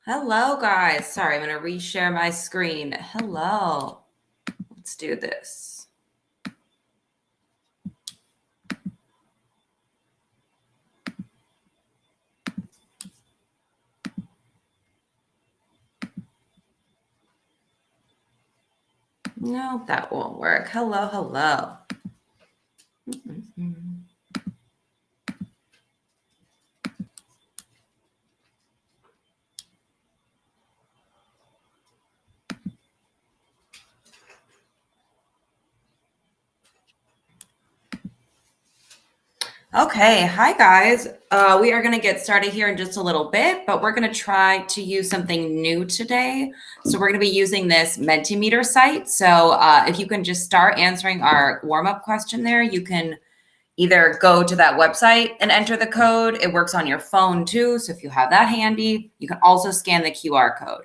Hello, guys. Sorry, I'm going to reshare my screen. Hello. Let's do this. No, that won't work. Hello. Okay, hi guys. We are going to get started here in just a little bit, but we're going to try to use something new today. So we're going to be using this Mentimeter site. So if you can just start answering our warm-up question there, you can either go to that website and enter the code. It works on your phone too. So if you have that handy, you can also scan the QR code.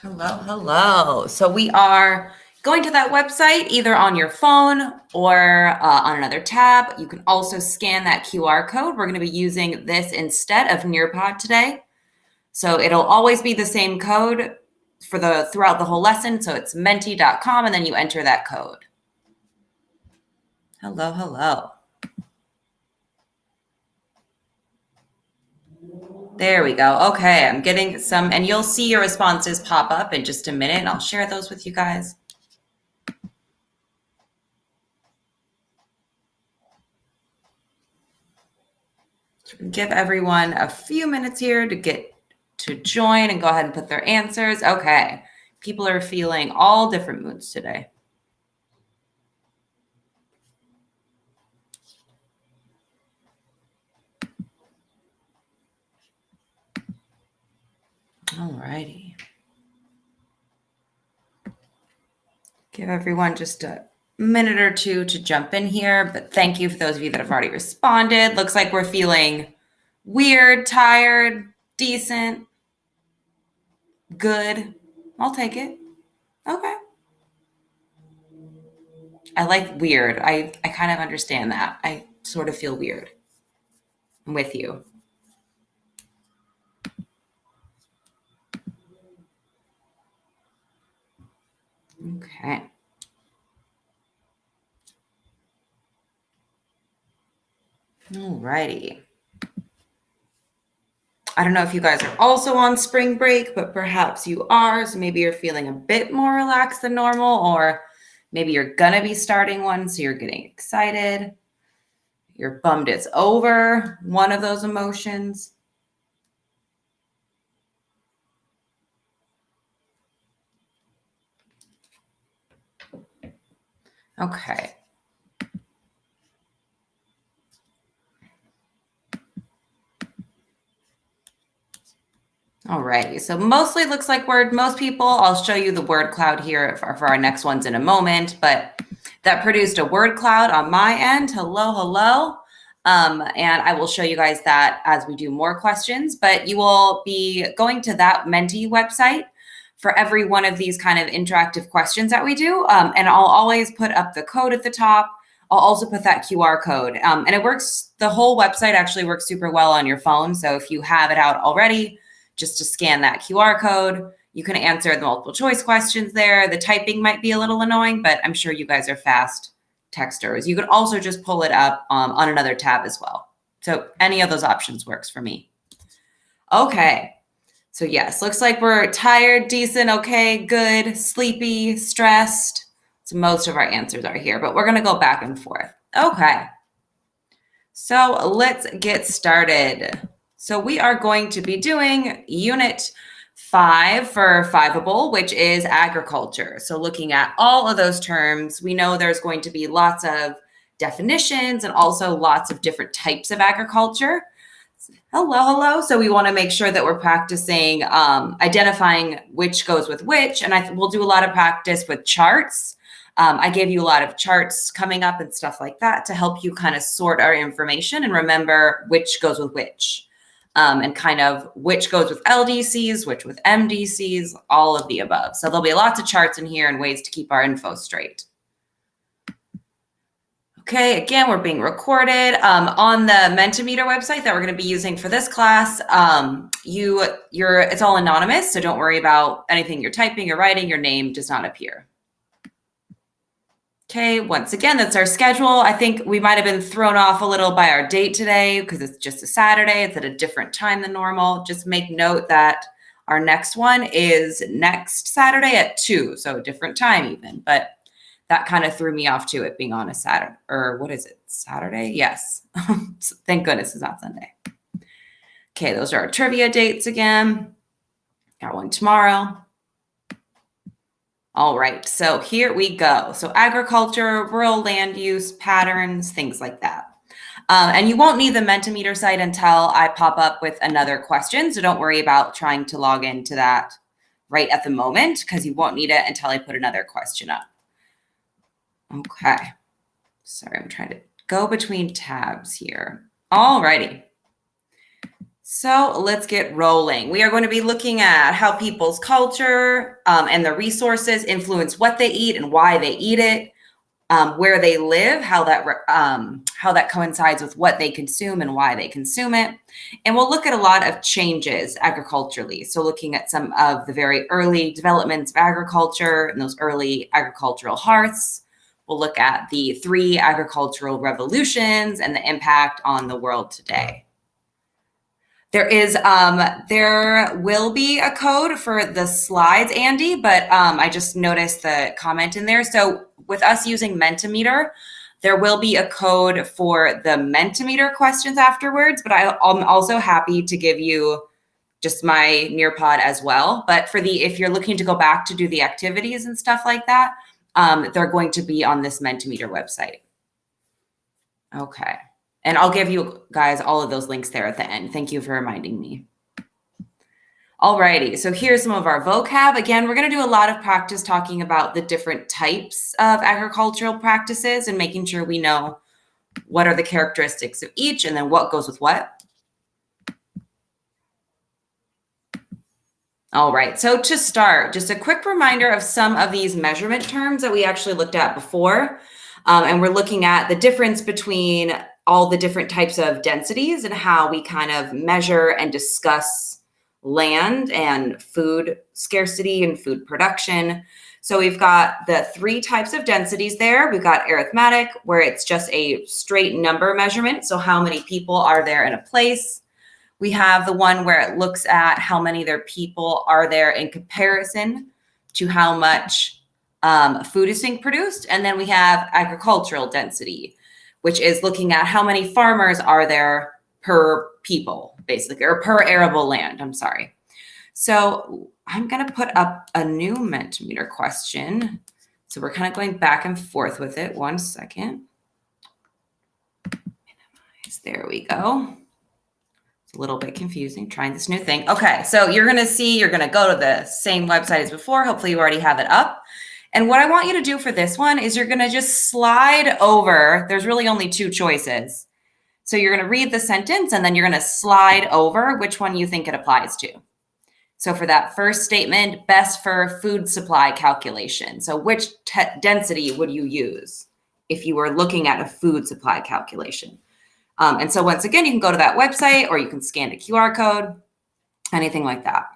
Hello. So we are going to that website either on your phone or on another tab. You can also scan that QR code. We're going to be using this instead of Nearpod today. So it'll always be the same code for throughout the whole lesson. So it's menti.com and then you enter that code. Hello. There we go. Okay, I'm getting some, and you'll see your responses pop up in just a minute, and I'll share those with you guys. Give everyone a few minutes here to get to join and go ahead and put their answers. Okay, people are feeling all different moods today. All righty. Give everyone just a minute or two to jump in here, but thank you for those of you that have already responded. Looks like we're feeling weird, tired, decent, good. I'll take it. Okay. I like weird. I kind of understand that. I sort of feel weird. I'm with you. Okay. All righty. I don't know if you guys are also on spring break, but perhaps you are. So maybe you're feeling a bit more relaxed than normal, or maybe you're going to be starting one. So you're getting excited. You're bummed it's over. One of those emotions. Okay. Alrighty, so mostly it looks like most people, I'll show you the word cloud here for our next ones in a moment, but that produced a word cloud on my end. Hello. And I will show you guys that as we do more questions, but you will be going to that Menti website for every one of these kind of interactive questions that we do. And I'll always put up the code at the top. I'll also put that QR code. And it works, the whole website actually works super well on your phone. So if you have it out already, just to scan that QR code, you can answer the multiple choice questions there. The typing might be a little annoying, but I'm sure you guys are fast texters. You can also just pull it up on another tab as well. So any of those options works for me. Okay. So yes, looks like we're tired, decent, okay, good, sleepy, stressed. So most of our answers are here, but we're going to go back and forth. Okay. So let's get started. So we are going to be doing Unit 5 for Fiveable, which is agriculture. So looking at all of those terms, we know there's going to be lots of definitions and also lots of different types of agriculture. Hello. So we want to make sure that we're practicing identifying which goes with which, and we'll do a lot of practice with charts. I gave you a lot of charts coming up and stuff like that to help you kind of sort our information and remember which goes with which. and kind of which goes with LDCs, which with MDCs, all of the above. So there'll be lots of charts in here and ways to keep our info straight. Okay, again, we're being recorded on the Mentimeter website that we're going to be using for this class. It's all anonymous, so don't worry about anything you're typing or writing. Your name does not appear. Okay, once again, that's our schedule. I think we might have been thrown off a little by our date today because it's just a Saturday. It's at a different time than normal. Just make note that our next one is next Saturday at 2, so a different time even, but that kind of threw me off too, it being on a Saturday, or what is it, Saturday? Yes. Thank goodness it's not Sunday. Okay, those are our trivia dates again. Got one tomorrow. All right, so here we go. So agriculture, rural land use, patterns, things like that. And you won't need the Mentimeter site until I pop up with another question. So don't worry about trying to log into that right at the moment because you won't need it until I put another question up. Okay, sorry, I'm trying to go between tabs here. All righty. So let's get rolling. We are going to be looking at how people's culture and the resources influence what they eat and why they eat it, where they live, how that coincides with what they consume and why they consume it. And we'll look at a lot of changes agriculturally. So looking at some of the very early developments of agriculture and those early agricultural hearths. We'll look at the 3 agricultural revolutions and the impact on the world today. There will be a code for the slides, Andy, but I just noticed the comment in there. So with us using Mentimeter, there will be a code for the Mentimeter questions afterwards, but I'm also happy to give you just my Nearpod as well. But if you're looking to go back to do the activities and stuff like that, they're going to be on this Mentimeter website. Okay. And I'll give you guys all of those links there at the end. Thank you for reminding me. All righty. So here's some of our vocab. Again, we're going to do a lot of practice talking about the different types of agricultural practices and making sure we know what are the characteristics of each and then what goes with what. All right, so to start, just a quick reminder of some of these measurement terms that we actually looked at before. And we're looking at the difference between all the different types of densities and how we kind of measure and discuss land and food scarcity and food production. So we've got the 3 types of densities there. We've got arithmetic, where it's just a straight number measurement. So how many people are there in a place? We have the one where it looks at how many there people are there in comparison to how much food is being produced. And then we have agricultural density, which is looking at how many farmers are there per people, basically, or per arable land, I'm sorry. So I'm going to put up a new Mentimeter question. So we're kind of going back and forth with it. 1 second. There we go. It's a little bit confusing trying this new thing. Okay, so you're going to go to the same website as before. Hopefully you already have it up. And what I want you to do for this one is you're going to just slide over. There's really only 2 choices. So you're going to read the sentence and then you're going to slide over which one you think it applies to. So for that first statement, best for food supply calculation. So which density would you use if you were looking at a food supply calculation? And so once again, you can go to that website or you can scan a QR code, anything like that.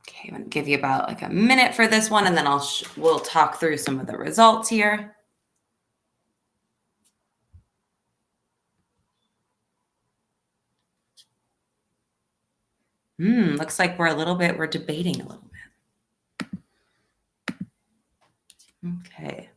Okay, I'm going to give you about like a minute for this one, and then we'll talk through some of the results here. Looks like we're debating a little bit. Okay.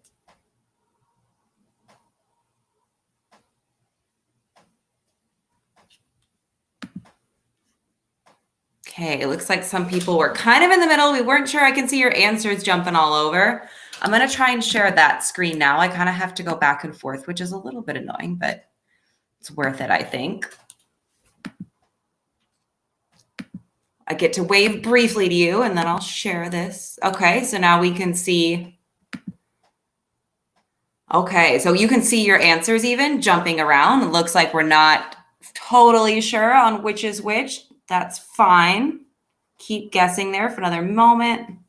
Okay, it looks like some people were kind of in the middle. We weren't sure. I can see your answers jumping all over. I'm going to try and share that screen now. I kind of have to go back and forth, which is a little bit annoying, but it's worth it, I think. I get to wave briefly to you and then I'll share this. Okay, so now we can see. Okay, so you can see your answers even jumping around. It looks like we're not totally sure on which is which. That's fine. Keep guessing there for another moment.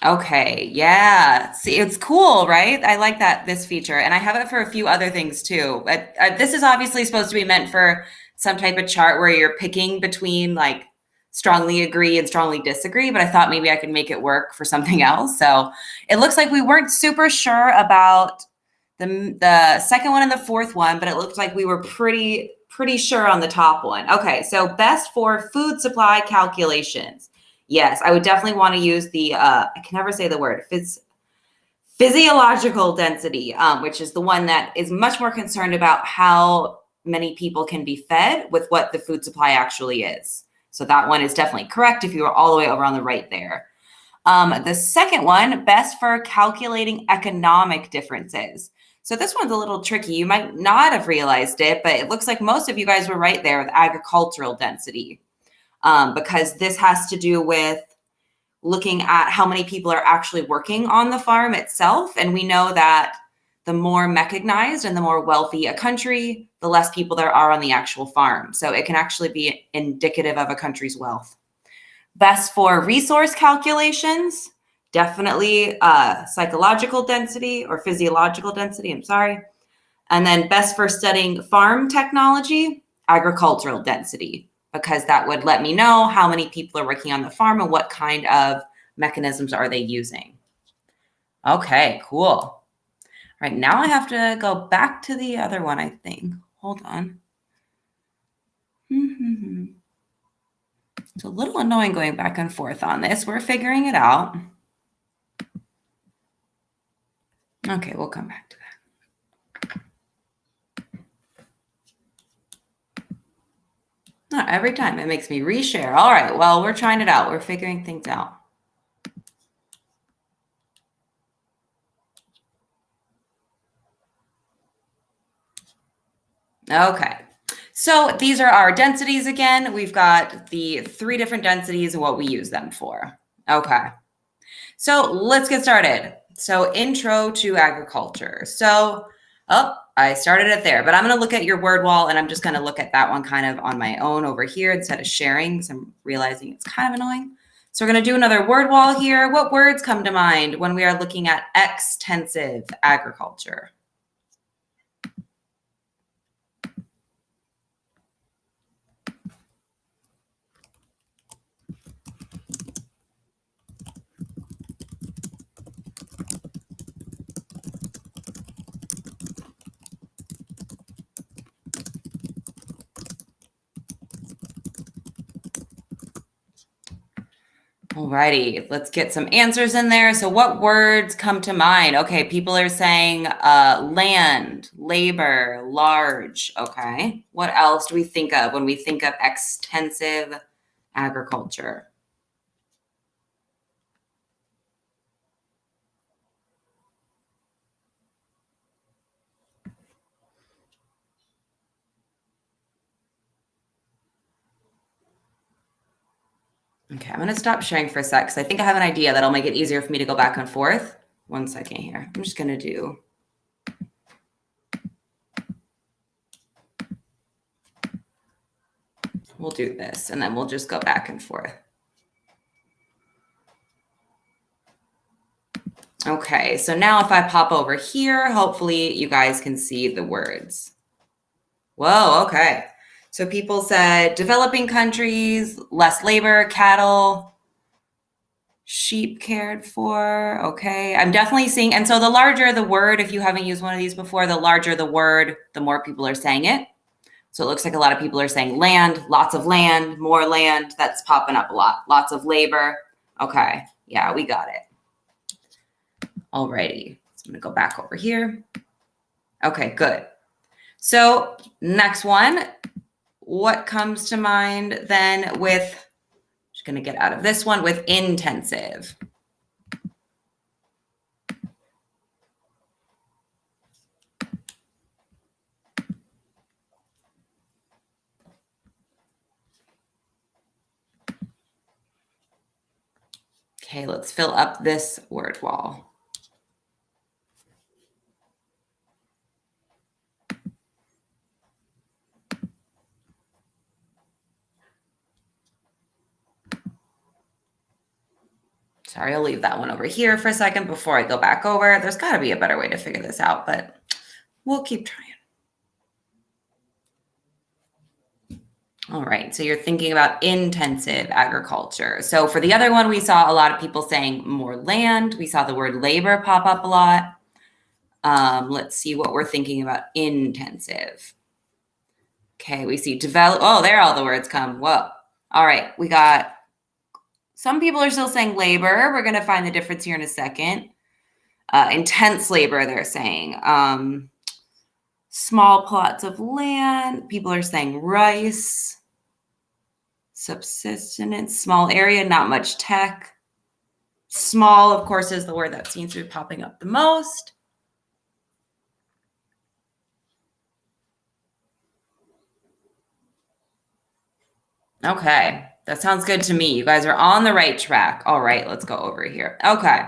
Okay, yeah. See, it's cool, right? I like this feature, and I have it for a few other things too. But this is obviously supposed to be meant for some type of chart where you're picking between like strongly agree and strongly disagree, but I thought maybe I could make it work for something else. So it looks like we weren't super sure about the second one and the fourth one, but it looked like we were pretty sure on the top one. Okay, so best for food supply calculations. Yes, I would definitely want to use the, I can never say the word, physiological density, which is the one that is much more concerned about how many people can be fed with what the food supply actually is. So that one is definitely correct if you were all the way over on the right there. The second one, best for calculating economic differences. So this one's a little tricky. You might not have realized it, but it looks like most of you guys were right there with agricultural density. Because this has to do with looking at how many people are actually working on the farm itself. And we know that the more mechanized and the more wealthy a country, the less people there are on the actual farm. So it can actually be indicative of a country's wealth. Best for resource calculations, definitely psychological density or physiological density, I'm sorry. And then best for studying farm technology, agricultural density, because that would let me know how many people are working on the farm and what kind of mechanisms are they using. Okay, cool. All right, now I have to go back to the other one, I think. Hold on. It's a little annoying going back and forth on this. We're figuring it out. Okay, we'll come back to that. Every time it makes me reshare. All right, well, we're trying it out. We're figuring things out. Okay, so these are our densities again. We've got the 3 different densities and what we use them for. Okay, so let's get started. So intro to agriculture. So, I started it there, but I'm going to look at your word wall and I'm just going to look at that one kind of on my own over here instead of sharing because I'm realizing it's kind of annoying. So we're going to do another word wall here. What words come to mind when we are looking at extensive agriculture? Alrighty, let's get some answers in there. So what words come to mind? Okay, people are saying land, labor, large. Okay, what else do we think of when we think of extensive agriculture? Okay, I'm going to stop sharing for a sec because I think I have an idea that'll make it easier for me to go back and forth. One second here. I'm just going to do. We'll do this and then we'll just go back and forth. Okay, so now if I pop over here, hopefully you guys can see the words. Whoa, okay. So people said developing countries, less labor, cattle, sheep cared for. Okay, I'm definitely seeing, and so the larger the word, if you haven't used one of these before, the larger the word, the more people are saying it. So it looks like a lot of people are saying land, lots of land, more land. That's popping up a lot. Lots of labor. Okay, yeah, we got it. Alrighty, so I'm gonna go back over here. Okay, good. So next one, what comes to mind then with, just going to get out of this one, with intensive? Okay, let's fill up this word wall. Sorry, I'll leave that one over here for a second before I go back over. There's got to be a better way to figure this out, but we'll keep trying. All right, so you're thinking about intensive agriculture. So for the other one, we saw a lot of people saying more land. We saw the word labor pop up a lot. Let's see what we're thinking about intensive. Okay, we see develop. Oh, there all the words come. Whoa. All right, we got, some people are still saying labor. We're going to find the difference here in a second. Intense labor, they're saying. Small plots of land. People are saying rice. Subsistence, small area, not much tech. Small, of course, is the word that seems to be popping up the most. Okay, that sounds good to me. You guys are on the right track. All right, let's go over here. Okay,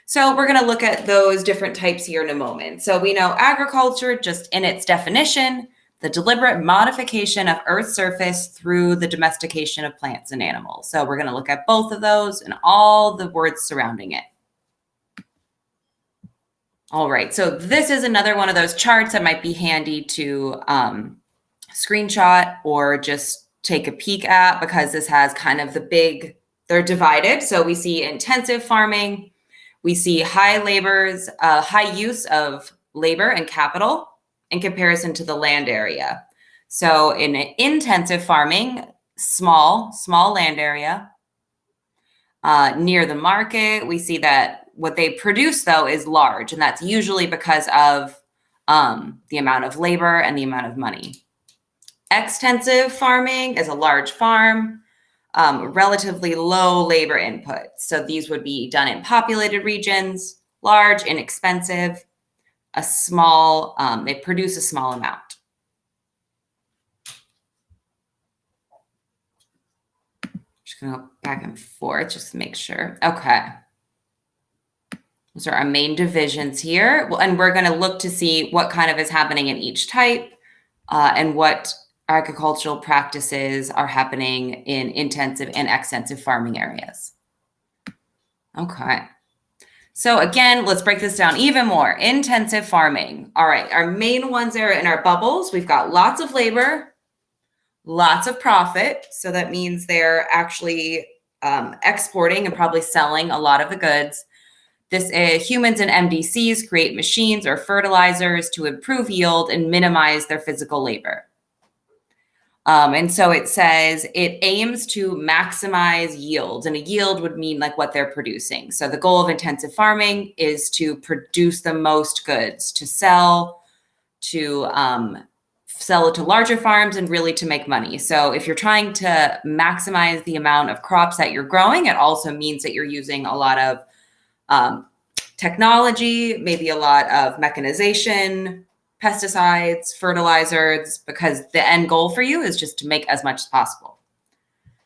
so we're going to look at those different types here in a moment. So we know agriculture, just in its definition, the deliberate modification of Earth's surface through the domestication of plants and animals. So we're going to look at both of those and all the words surrounding it. All right, so this is another one of those charts that might be handy to screenshot or just take a peek at, because this has kind of the big, they're divided. So we see intensive farming, we see high use of labor and capital in comparison to the land area. So in intensive farming, small land area. Near the market, we see that what they produce, though, is large, and that's usually because of the amount of labor and the amount of money. Extensive farming is a large farm, relatively low labor input. So these would be done in populated regions, large, inexpensive, a small, they produce a small amount. Just gonna go back and forth just to make sure. Okay. Those are our main divisions here. Well, and we're gonna look to see what kind of is happening in each type and what agricultural practices are happening in intensive and extensive farming areas. Okay. So again, let's break this down even more. Intensive farming. All right, our main ones are in our bubbles. We've got lots of labor, lots of profit. So that means they're actually exporting and probably selling a lot of the goods. This humans and MDCs create machines or fertilizers to improve yield and minimize their physical labor. And so it says it aims to maximize yields, and a yield would mean like what they're producing. So the goal of intensive farming is to produce the most goods, to sell it to larger farms and really to make money. So if you're trying to maximize the amount of crops that you're growing, it also means that you're using a lot of technology, maybe a lot of mechanization, pesticides, fertilizers, because the end goal for you is just to make as much as possible.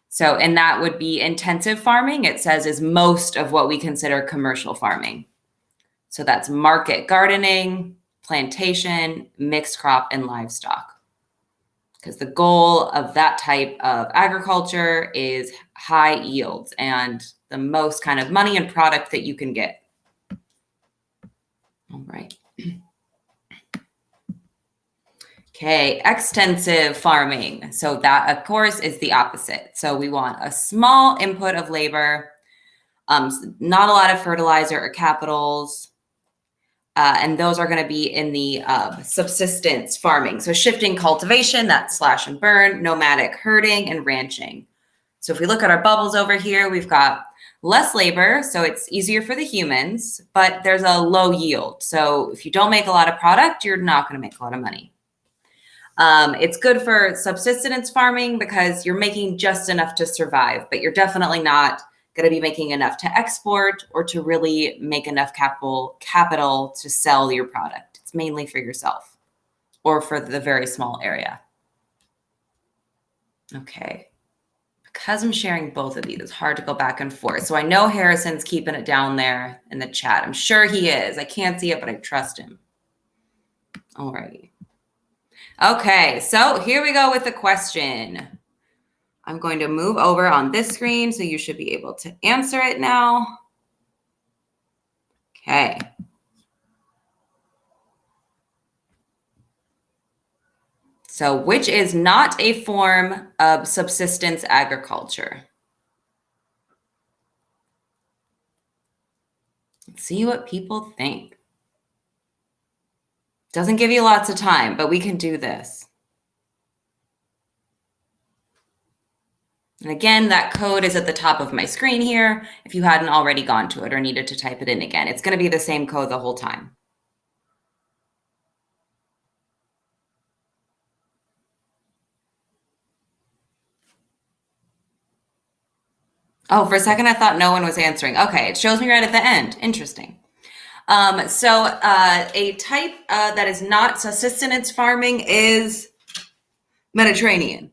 So, and that would be intensive farming, it says, is most of what we consider commercial farming. So that's market gardening, plantation, mixed crop, and livestock. Because the goal of that type of agriculture is high yields and the most kind of money and product that you can get. All right. Okay, extensive farming. So that, of course, is the opposite. So we want a small input of labor, not a lot of fertilizer or capitals, and those are going to be in the subsistence farming. So shifting cultivation, that's slash and burn, nomadic herding, and ranching. So if we look at our bubbles over here, we've got less labor, so it's easier for the humans, but there's a low yield. So if you don't make a lot of product, you're not going to make a lot of money. It's good for subsistence farming because you're making just enough to survive, but you're definitely not going to be making enough to export or to really make enough capital to sell your product. It's mainly for yourself or for the very small area. Okay. because I'm sharing both of these, it's hard to go back and forth. So I know Harrison's keeping it down there in the chat. I'm sure he is. I can't see it, but I trust him. All righty. Okay, so here we go with the question. I'm going to move over on this screen, so you should be able to answer it now. Okay. So which is not a form of subsistence agriculture? Let's see what people think. Doesn't give you lots of time, but we can do this. And again, that code is at the top of my screen here if you hadn't already gone to it or needed to type it in again. It's going to be the same code the whole time. Oh, for a second, I thought no one was answering. Okay, it shows me right at the end. Interesting. So a type that is not subsistence farming is Mediterranean,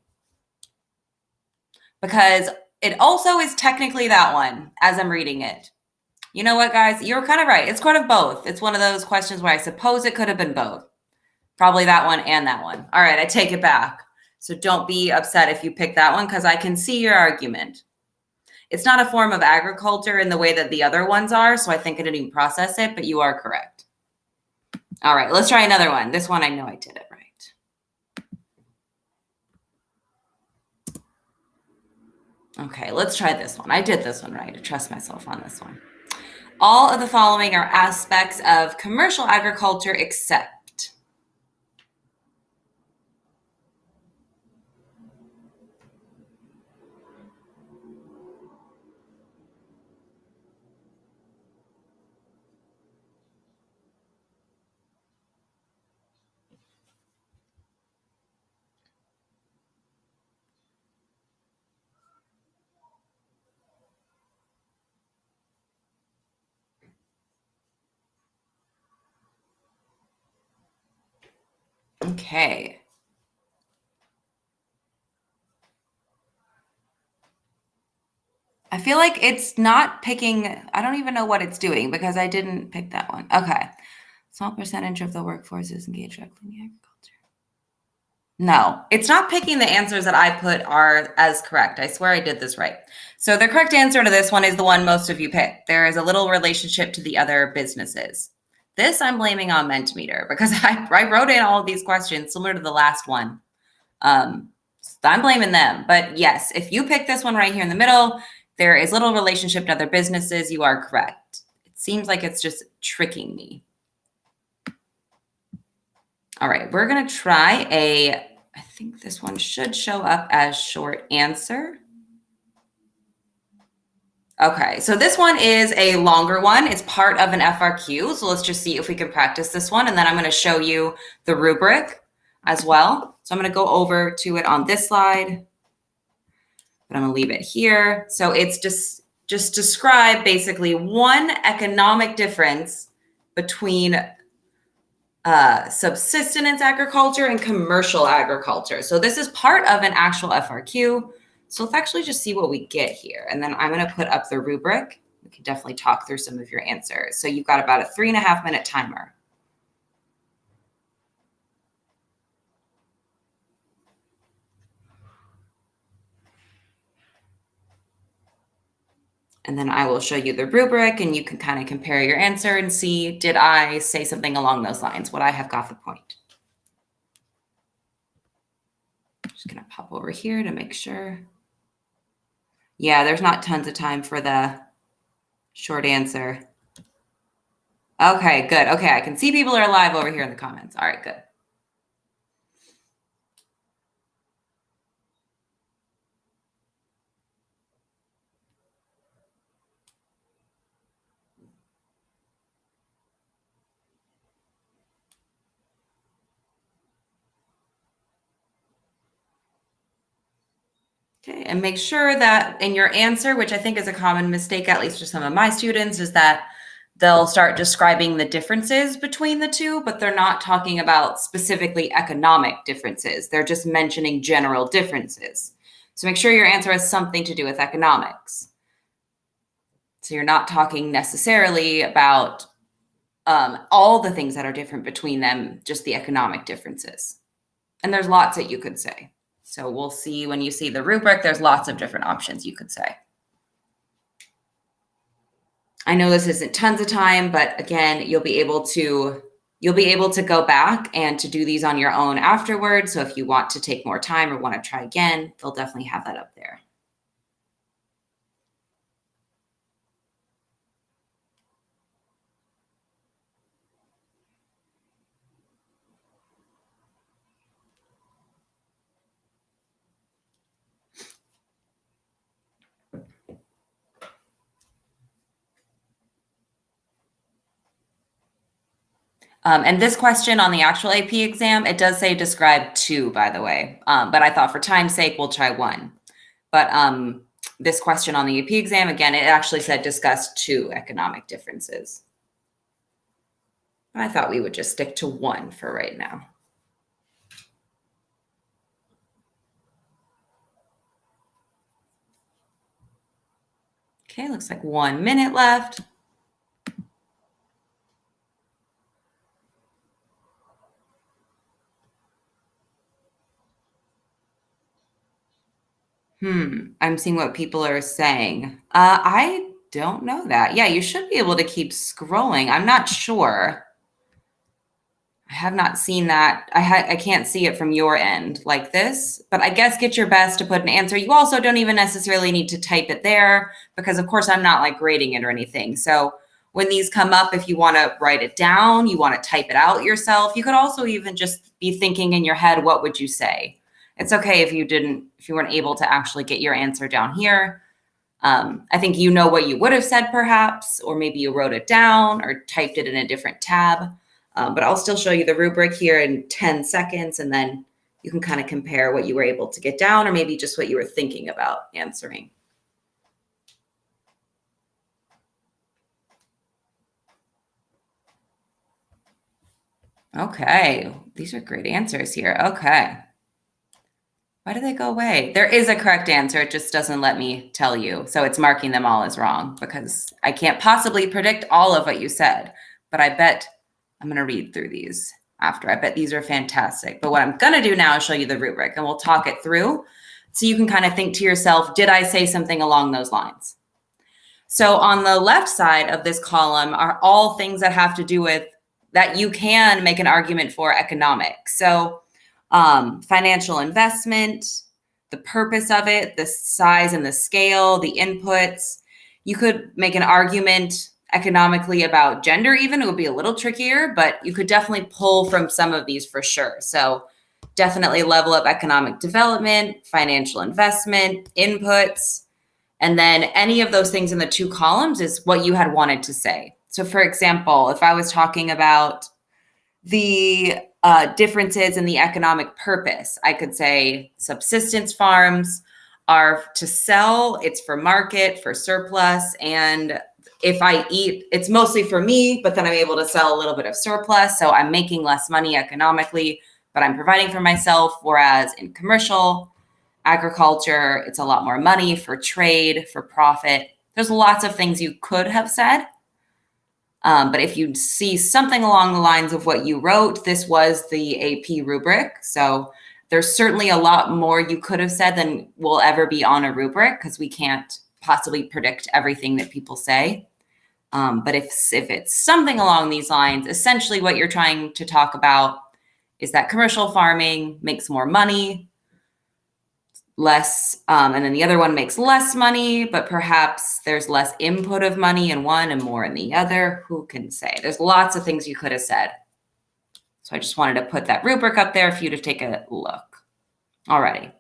because it also is technically that one as I'm reading it. You know what, guys? You're kind of right. It's kind of both. It's one of those questions where I suppose it could have been both. Probably that one and that one. All right, I take it back. So don't be upset if you pick that one, because I can see your argument. It's not a form of agriculture in the way that the other ones are, so I think I didn't even process it, but you are correct. All right, let's try another one. This one, I know I did it right. Okay, let's try this one. I did this one right. I trust myself on this one. All of the following are aspects of commercial agriculture except. Okay. I feel like it's not picking, I don't even know what it's doing because I didn't pick that one. Okay. Small percentage of the workforce is engaged directly in agriculture. No, it's not picking the answers that I put are as correct. I swear I did this right. So the correct answer to this one is the one most of you picked. There is a little relationship to the other businesses. This I'm blaming on Mentimeter because I wrote in all of these questions similar to the last one. So I'm blaming them. But yes, if you pick this one right here in the middle, there is little relationship to other businesses. You are correct. It seems like it's just tricking me. All right, we're going to try I think this one should show up as short answer. Okay, so this one is a longer one. It's part of an FRQ. So let's just see if we can practice this one. And then I'm going to show you the rubric as well. So I'm going to go over to it on this slide, but I'm going to leave it here. So it's just describe basically one economic difference between subsistence agriculture and commercial agriculture. So this is part of an actual FRQ. So let's actually just see what we get here. And then I'm going to put up the rubric. We can definitely talk through some of your answers. So you've got about a 3.5 minute timer. And then I will show you the rubric and you can kind of compare your answer and see, did I say something along those lines? Would I have got the point? I'm just going to pop over here to make sure. Yeah, there's not tons of time for the short answer. Okay, good. Okay, I can see people are live over here in the comments. All right, good. Okay, and make sure that in your answer, which I think is a common mistake, at least for some of my students, is that they'll start describing the differences between the two, but they're not talking about specifically economic differences. They're just mentioning general differences. So make sure your answer has something to do with economics. So you're not talking necessarily about all the things that are different between them, just the economic differences. And there's lots that you could say. So we'll see when you see the rubric, there's lots of different options you could say. I know this isn't tons of time, but again, you'll be able to go back and to do these on your own afterwards. So if you want to take more time or want to try again, they'll definitely have that up there. And this question on the actual AP exam, it does say describe two, by the way. But I thought for time's sake, we'll try one. But this question on the AP exam, again, it actually said discuss two economic differences. I thought we would just stick to one for right now. Okay, looks like 1 minute left. I'm seeing what people are saying. I don't know that. Yeah, you should be able to keep scrolling. I'm not sure. I have not seen that. I can't see it from your end like this, but I guess get your best to put an answer. You also don't even necessarily need to type it there because of course I'm not like grading it or anything. So when these come up, if you want to write it down, you want to type it out yourself, you could also even just be thinking in your head, what would you say? It's okay if you weren't able to actually get your answer down here. I think you know what you would have said perhaps, or maybe you wrote it down or typed it in a different tab. But I'll still show you the rubric here in 10 seconds, and then you can kind of compare what you were able to get down or maybe just what you were thinking about answering. Okay, these are great answers here. Okay. Why do they go away? There is a correct answer. It just doesn't let me tell you. So it's marking them all as wrong because I can't possibly predict all of what you said. But I bet I'm going to read through these after. I bet these are fantastic. But what I'm going to do now is show you the rubric and we'll talk it through so you can kind of think to yourself, did I say something along those lines? So on the left side of this column are all things that have to do with that you can make an argument for economics. So financial investment, the purpose of it, the size and the scale, the inputs. You could make an argument economically about gender even. It would be a little trickier, but you could definitely pull from some of these for sure. So definitely level up economic development, financial investment, inputs, and then any of those things in the two columns is what you had wanted to say. So for example, if I was talking about the differences in the economic purpose, I could say subsistence farms are to sell, it's for market, for surplus, and if I eat, it's mostly for me, but then I'm able to sell a little bit of surplus, so I'm making less money economically, but I'm providing for myself, whereas in commercial agriculture, it's a lot more money for trade, for profit. There's lots of things you could have said. But if you see something along the lines of what you wrote, this was the AP rubric. So there's certainly a lot more you could have said than will ever be on a rubric because we can't possibly predict everything that people say. But if it's something along these lines, essentially what you're trying to talk about is that commercial farming makes more money, less, and then the other one makes less money, but perhaps there's less input of money in one and more in the other. Who can say? There's lots of things you could have said. So I just wanted to put that rubric up there for you to take a look. Alrighty,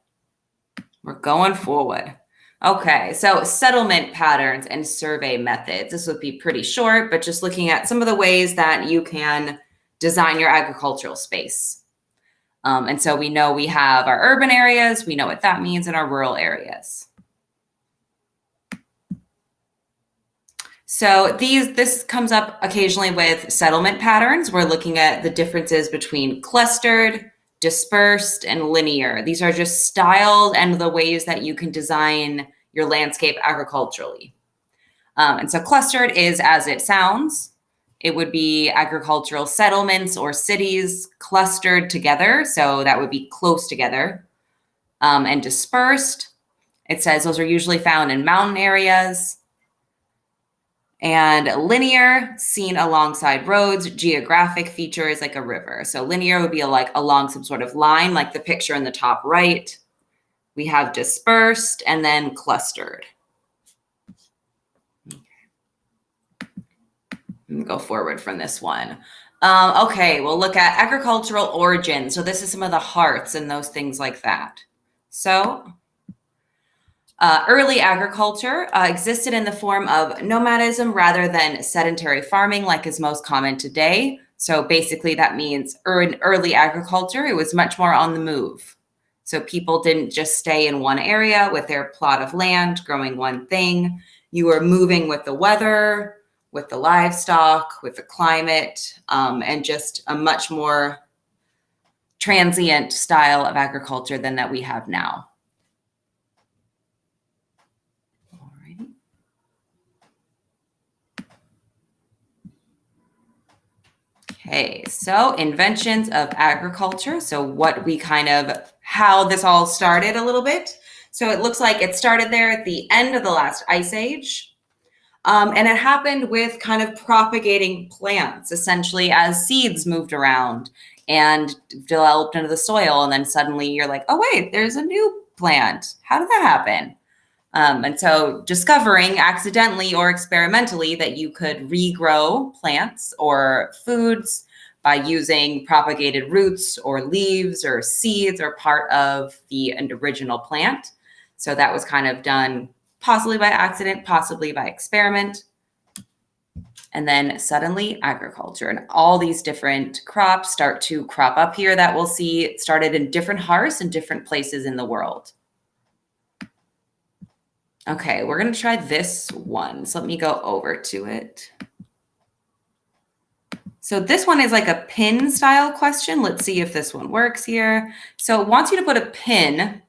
we're going forward. Okay, so settlement patterns and survey methods. This would be pretty short, but just looking at some of the ways that you can design your agricultural space. And so we know we have our urban areas, we know what that means, in our rural areas. So this comes up occasionally with settlement patterns. We're looking at the differences between clustered, dispersed, and linear. These are just styles and the ways that you can design your landscape agriculturally. And so clustered is as it sounds. It would be agricultural settlements or cities clustered together. So that would be close together. And dispersed, it says those are usually found in mountain areas. And linear, seen alongside roads. Geographic features like a river. So linear would be like along some sort of line, like the picture in the top right. We have dispersed and then clustered. Go forward from this one. Okay, we'll look at agricultural origin. So this is some of the hearths and those things like that. So early agriculture existed in the form of nomadism rather than sedentary farming like is most common today. So basically that means in early agriculture, it was much more on the move. So people didn't just stay in one area with their plot of land growing one thing. You were moving with the weather, with the livestock, with the climate, and just a much more transient style of agriculture than that we have now. Alrighty. Okay, so inventions of agriculture. So what we how this all started a little bit. So it looks like it started there at the end of the last ice age. And it happened with kind of propagating plants, essentially, as seeds moved around and developed into the soil. And then suddenly you're like, oh, wait, there's a new plant. How did that happen? And so discovering accidentally or experimentally that you could regrow plants or foods by using propagated roots or leaves or seeds or part of the original plant. So that was kind of done possibly by accident, possibly by experiment. And then suddenly agriculture and all these different crops start to crop up here that we'll see started in different hearths in different places in the world. Okay, we're going to try this one. So let me go over to it. So this one is like a pin style question. Let's see if this one works here. So it wants you to put a pin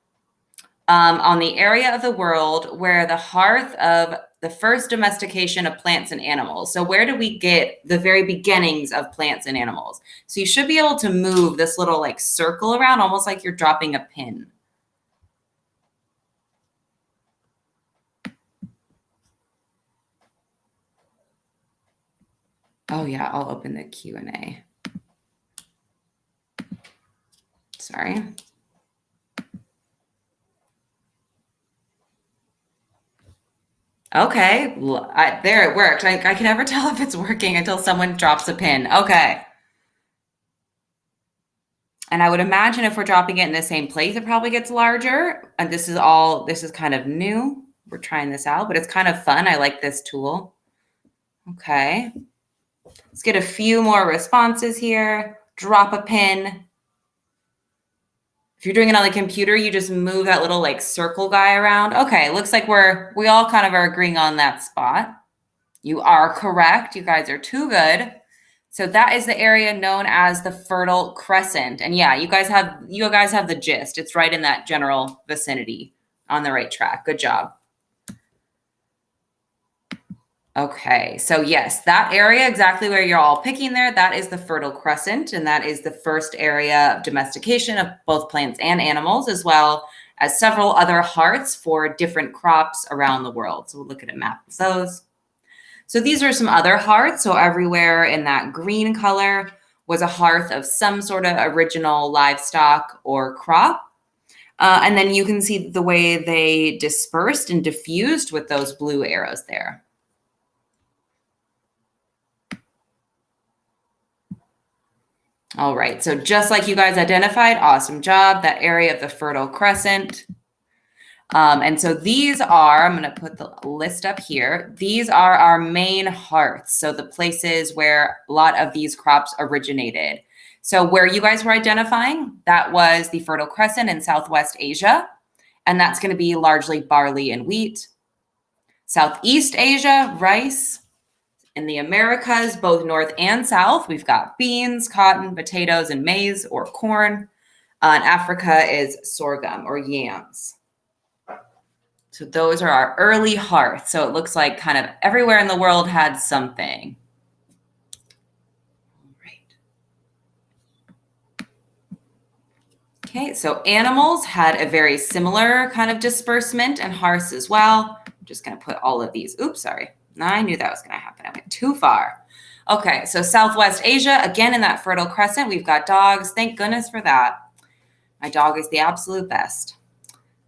on the area of the world where the hearth of the first domestication of plants and animals. So where do we get the very beginnings of plants and animals? So you should be able to move this little like circle around, almost like you're dropping a pin. Oh yeah, I'll open the Q&A. Sorry. Okay, there it worked. I can never tell if it's working until someone drops a pin. Okay. And I would imagine if we're dropping it in the same place, it probably gets larger. And this is kind of new. We're trying this out, but it's kind of fun. I like this tool. Okay. Let's get a few more responses here. Drop a pin. If you're doing it on the computer, you just move that little like circle guy around. Okay, looks like we all kind of are agreeing on that spot. You are correct. You guys are too good. So that is the area known as the Fertile Crescent. And yeah, you guys have the gist. It's right in that general vicinity, on the right track. Good job. Okay, so yes, that area exactly where you're all picking there, that is the Fertile Crescent, and that is the first area of domestication of both plants and animals, as well as several other hearths for different crops around the world. So we'll look at a map of those. So these are some other hearths. So everywhere in that green color was a hearth of some sort of original livestock or crop. And then you can see the way they dispersed and diffused with those blue arrows there. All right, so just like you guys identified, awesome job, that area of the Fertile Crescent. And so these are, I'm going to put the list up here. These are our main hearths. So the places where a lot of these crops originated. So where you guys were identifying, that was the Fertile Crescent in Southwest Asia. And that's going to be largely barley and wheat. Southeast Asia, rice. In the Americas, both north and south, we've got beans, cotton, potatoes, and maize or corn. And Africa is sorghum or yams. So those are our early hearth. So it looks like kind of everywhere in the world had something. All right. Okay, so animals had a very similar kind of disbursement and hearths as well. I'm just going to put all of these. Oops, sorry. I knew that was going to happen. I went too far. Okay, so Southwest Asia, again in that Fertile Crescent, we've got dogs. Thank goodness for that. My dog is the absolute best.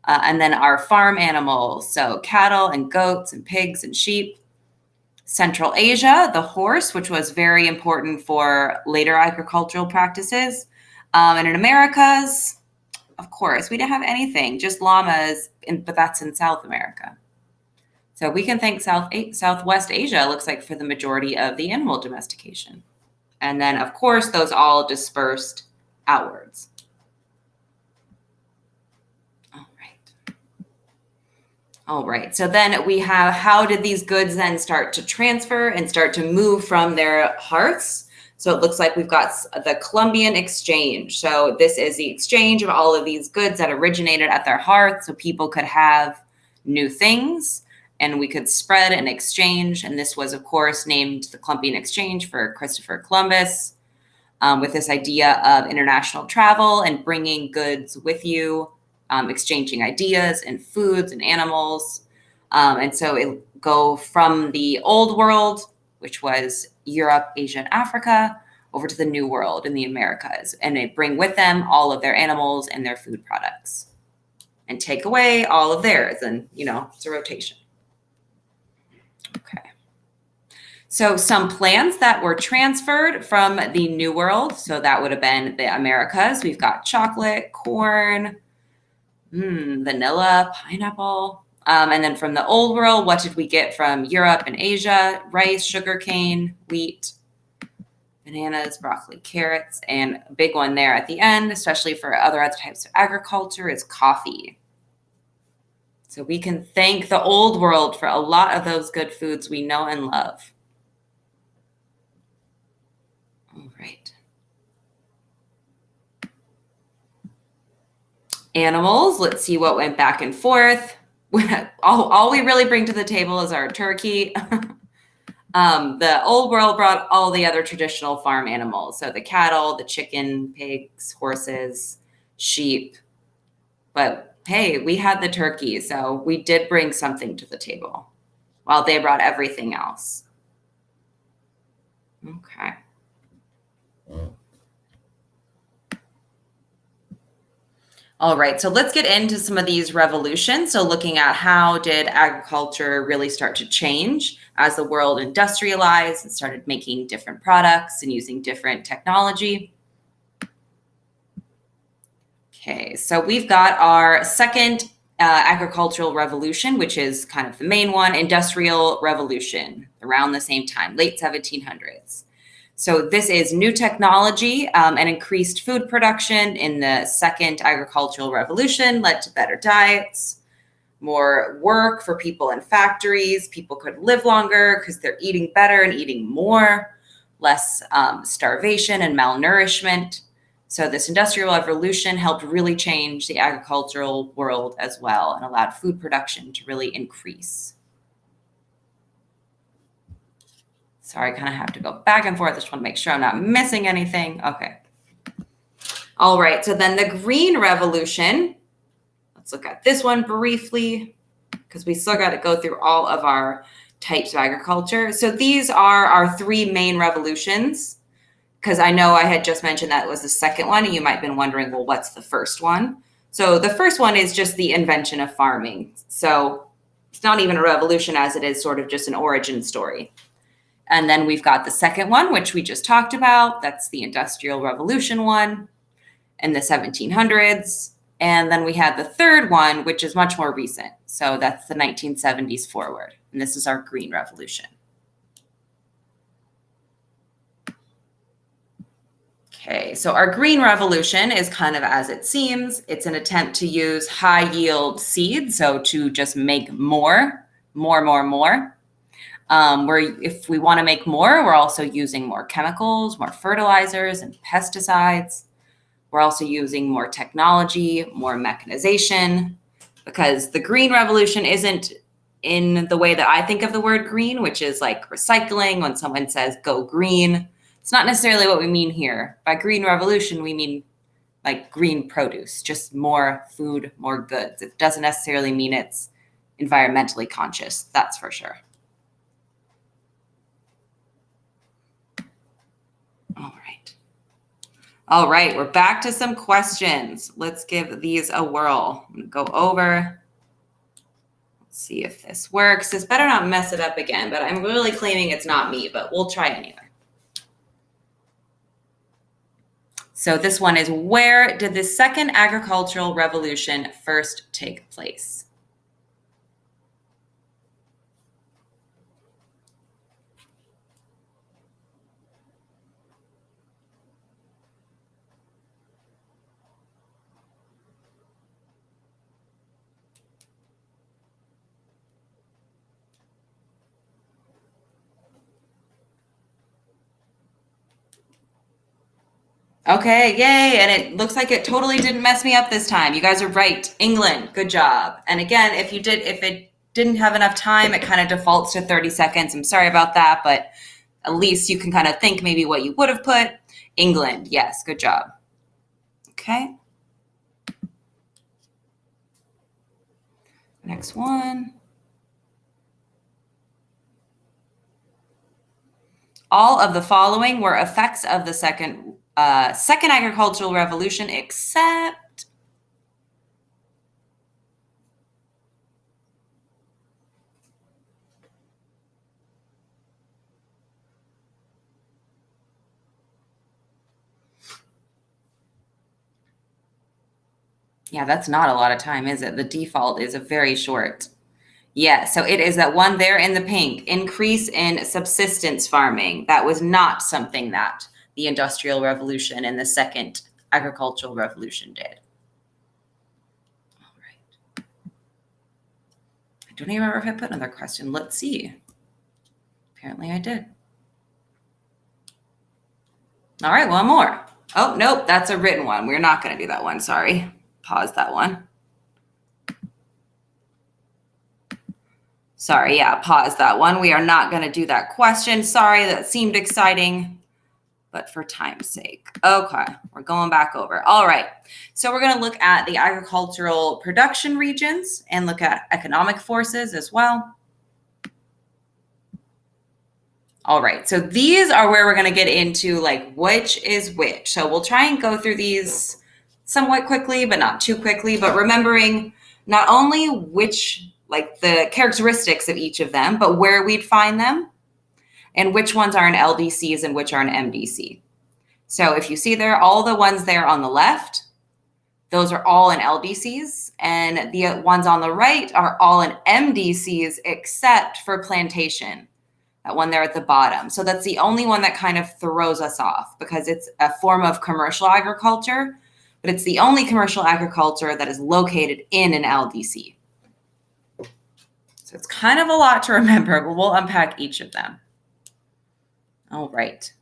And then our farm animals, so cattle and goats and pigs and sheep. Central Asia, the horse, which was very important for later agricultural practices. And in Americas, of course, we didn't have anything, just llamas, but that's in South America. So we can thank Southwest Asia, looks like, for the majority of the animal domestication. And then, of course, those all dispersed outwards. All right, so then we have, how did these goods then start to transfer and start to move from their hearths? So it looks like we've got the Columbian Exchange. So this is the exchange of all of these goods that originated at their hearth, so people could have new things and we could spread and exchange. And this was, of course, named the Columbian Exchange for Christopher Columbus, with this idea of international travel and bringing goods with you. Exchanging ideas and foods and animals. And so it go from the old world, which was Europe, Asia, and Africa, over to the new world in the Americas. And they bring with them all of their animals and their food products and take away all of theirs. And, it's a rotation. Okay. So some plants that were transferred from the new world. So that would have been the Americas. We've got chocolate, corn, vanilla, pineapple. And then from the old world, what did we get from Europe and Asia? Rice, sugarcane, wheat, bananas, broccoli, carrots, and a big one there at the end, especially for other types of agriculture, is coffee. So we can thank the old world for a lot of those good foods we know and love. All right. Animals, let's see what went back and forth. All we really bring to the table is our turkey. The old world brought all the other traditional farm animals. So the cattle, the chicken, pigs, horses, sheep. But hey, we had the turkey, so we did bring something to the table while they brought everything else. Okay. All right, so let's get into some of these revolutions. So looking at how did agriculture really start to change as the world industrialized and started making different products and using different technology. Okay, so we've got our second agricultural revolution, which is kind of the main one, industrial revolution, around the same time, late 1700s. So this is new technology and increased food production in the second agricultural revolution led to better diets, more work for people in factories. People could live longer because they're eating better and eating more, less starvation and malnourishment. So this industrial revolution helped really change the agricultural world as well and allowed food production to really increase. Sorry, I kind of have to go back and forth. I just want to make sure I'm not missing anything. Okay. All right, so then the Green Revolution. Let's look at this one briefly because we still got to go through all of our types of agriculture. So these are our three main revolutions, because I know I had just mentioned that was the second one, and you might have been wondering, well, what's the first one? So the first one is just the invention of farming. So it's not even a revolution as it is sort of just an origin story. And then we've got the second one, which we just talked about. That's the Industrial Revolution one in the 1700s. And then we had the third one, which is much more recent. So that's the 1970s forward. And this is our Green Revolution. Okay, so our Green Revolution is kind of as it seems. It's an attempt to use high yield seeds. So to just make more. Where if we want to make more, we're also using more chemicals, more fertilizers and pesticides. We're also using more technology, more mechanization, because the green revolution isn't in the way that I think of the word green, which is like recycling. When someone says go green, it's not necessarily what we mean here. By green revolution, we mean like green produce, just more food, more goods. It doesn't necessarily mean it's environmentally conscious, that's for sure. All right, we're back to some questions. Let's give these a whirl. I'm gonna go over. Let's see if this works. This better not mess it up again, but I'm really claiming it's not me, but we'll try anyway. So this one is, where did the second agricultural revolution first take place? Okay, yay, and it looks like it totally didn't mess me up this time. You guys are right, England, good job. And again, if it didn't have enough time, it kind of defaults to 30 seconds. I'm sorry about that, but at least you can kind of think maybe what you would have put. England, yes, good job. Okay. Next one. All of the following were effects of the second agricultural revolution, except yeah, that's not a lot of time, is it? The default is a very short. Yeah, so it is that one there in the pink, increase in subsistence farming. That was not something that the Industrial Revolution and the second agricultural revolution did. All right. I don't even remember if I put another question. Let's see. Apparently I did. All right, one more. Oh, nope, that's a written one. We're not going to do that one. Sorry. Pause that one. Sorry, yeah, pause that one. We are not going to do that question. Sorry, that seemed exciting, but for time's sake. Okay, we're going back over. All right, so we're going to look at the agricultural production regions and look at economic forces as well. All right, so these are where we're going to get into like which is which. So we'll try and go through these somewhat quickly, but not too quickly, but remembering not only which, like the characteristics of each of them, but where we'd find them and which ones are in LDCs and which are in MDC. So if you see there, all the ones there on the left, those are all in LDCs, and the ones on the right are all in MDCs except for Plantation, that one there at the bottom. So that's the only one that kind of throws us off because it's a form of commercial agriculture, but it's the only commercial agriculture that is located in an LDC. So it's kind of a lot to remember, but we'll unpack each of them. All right.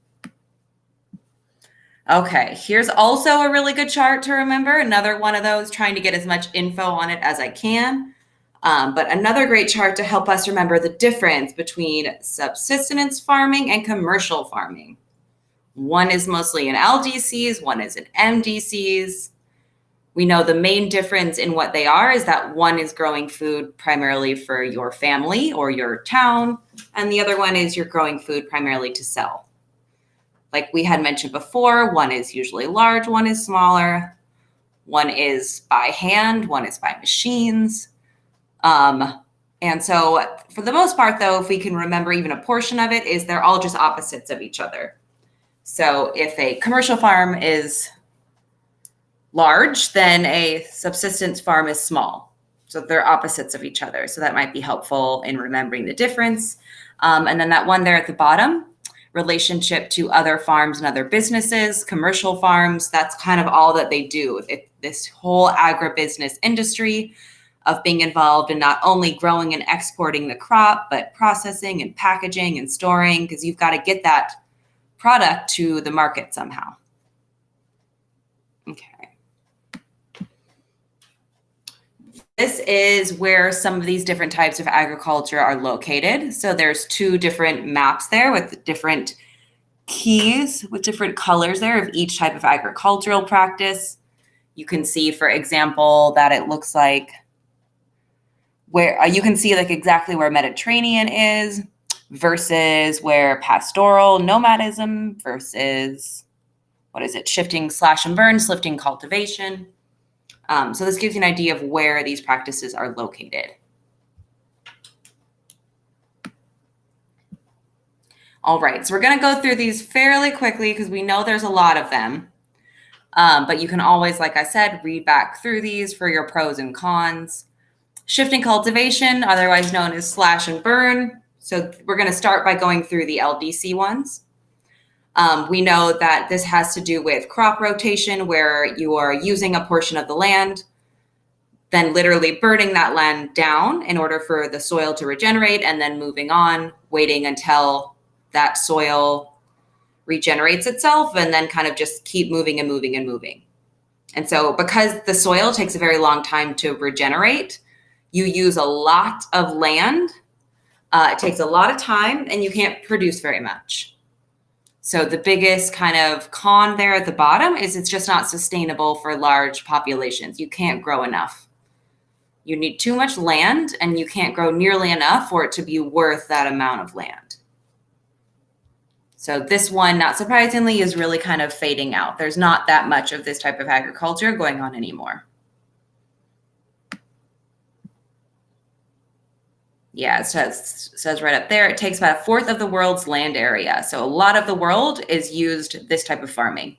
Okay, here's also a really good chart to remember. Another one of those, trying to get as much info on it as I can. But another great chart to help us remember the difference between subsistence farming and commercial farming. One is mostly in LDCs, one is in MDCs. We know the main difference in what they are is that one is growing food primarily for your family or your town, and the other one is you're growing food primarily to sell. Like we had mentioned before, one is usually large, one is smaller, one is by hand, one is by machines. And so for the most part, though, if we can remember even a portion of it, is they're all just opposites of each other. So if a commercial farm is large, then a subsistence farm is small. So they're opposites of each other. So that might be helpful in remembering the difference. And then that one there at the bottom, relationship to other farms and other businesses, commercial farms, that's kind of all that they do. This whole agribusiness industry of being involved in not only growing and exporting the crop, but processing and packaging and storing, because you've got to get that product to the market somehow. Okay. This is where some of these different types of agriculture are located. So there's two different maps there with different keys with different colors there of each type of agricultural practice. You can see, for example, that it looks like where you can see like exactly where Mediterranean is versus where pastoral nomadism versus, what is it, shifting slash and burn, shifting cultivation. So this gives you an idea of where these practices are located. All right, so we're going to go through these fairly quickly because we know there's a lot of them. But you can always, like I said, read back through these for your pros and cons. Shifting cultivation, otherwise known as slash and burn. So we're going to start by going through the LDC ones. We know that this has to do with crop rotation, where you are using a portion of the land, then literally burning that land down in order for the soil to regenerate, and then moving on, waiting until that soil regenerates itself, and then kind of just keep moving and moving and moving. And so because the soil takes a very long time to regenerate, you use a lot of land. It takes a lot of time, and you can't produce very much. So the biggest kind of con there at the bottom is it's just not sustainable for large populations. You can't grow enough. You need too much land, and you can't grow nearly enough for it to be worth that amount of land. So this one, not surprisingly, is really kind of fading out. There's not that much of this type of agriculture going on anymore. Yeah, it says right up there, it takes about 1/4 of the world's land area. So a lot of the world is used this type of farming.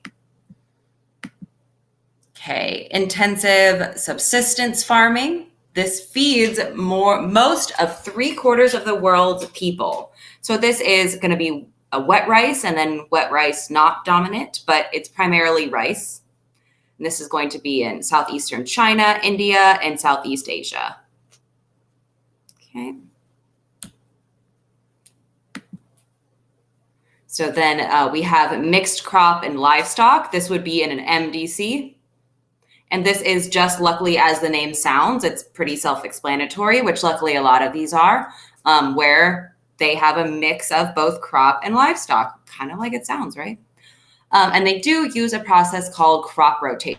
Okay, intensive subsistence farming. This feeds most of 3/4 of the world's people. So this is going to be a wet rice, and then wet rice not dominant, but it's primarily rice. And this is going to be in southeastern China, India, and Southeast Asia. Okay. So then we have mixed crop and livestock. This would be in an MDC. And this is just, luckily, as the name sounds, it's pretty self-explanatory, which luckily a lot of these are, where they have a mix of both crop and livestock, kind of like it sounds, right? And they do use a process called crop rotation.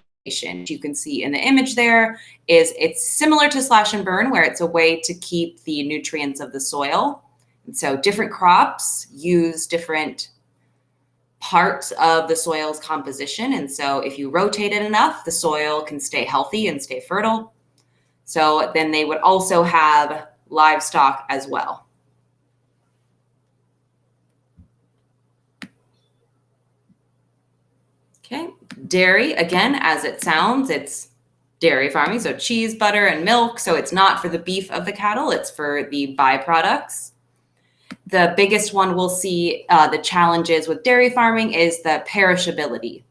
You can see in the image there it's similar to slash and burn, where it's a way to keep the nutrients of the soil. And so different crops use different parts of the soil's composition. And so if you rotate it enough, the soil can stay healthy and stay fertile. So then they would also have livestock as well. Okay, dairy, again, as it sounds, it's dairy farming, so cheese, butter, and milk. So it's not for the beef of the cattle, it's for the byproducts. The biggest one we'll see the challenges with dairy farming is the perishability.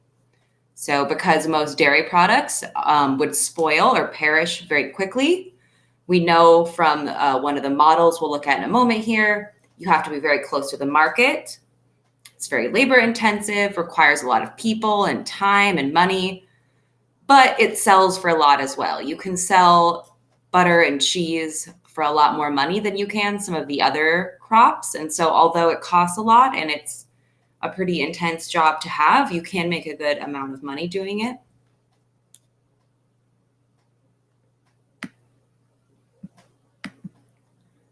So because most dairy products would spoil or perish very quickly, we know from one of the models we'll look at in a moment here, you have to be very close to the market. It's very labor intensive, requires a lot of people and time and money, but it sells for a lot as well. You can sell butter and cheese for a lot more money than you can some of the other crops. And so although it costs a lot and it's a pretty intense job to have, you can make a good amount of money doing it.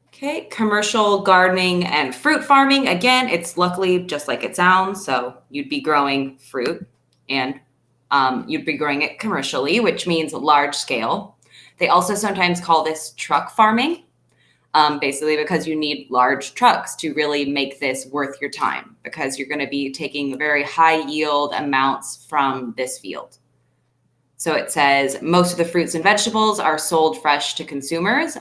Okay, commercial gardening and fruit farming. Again, it's luckily just like it sounds. So you'd be growing fruit and you'd be growing it commercially, which means large scale. They also sometimes call this truck farming, basically because you need large trucks to really make this worth your time, because you're going to be taking very high yield amounts from this field. So it says most of the fruits and vegetables are sold fresh to consumers.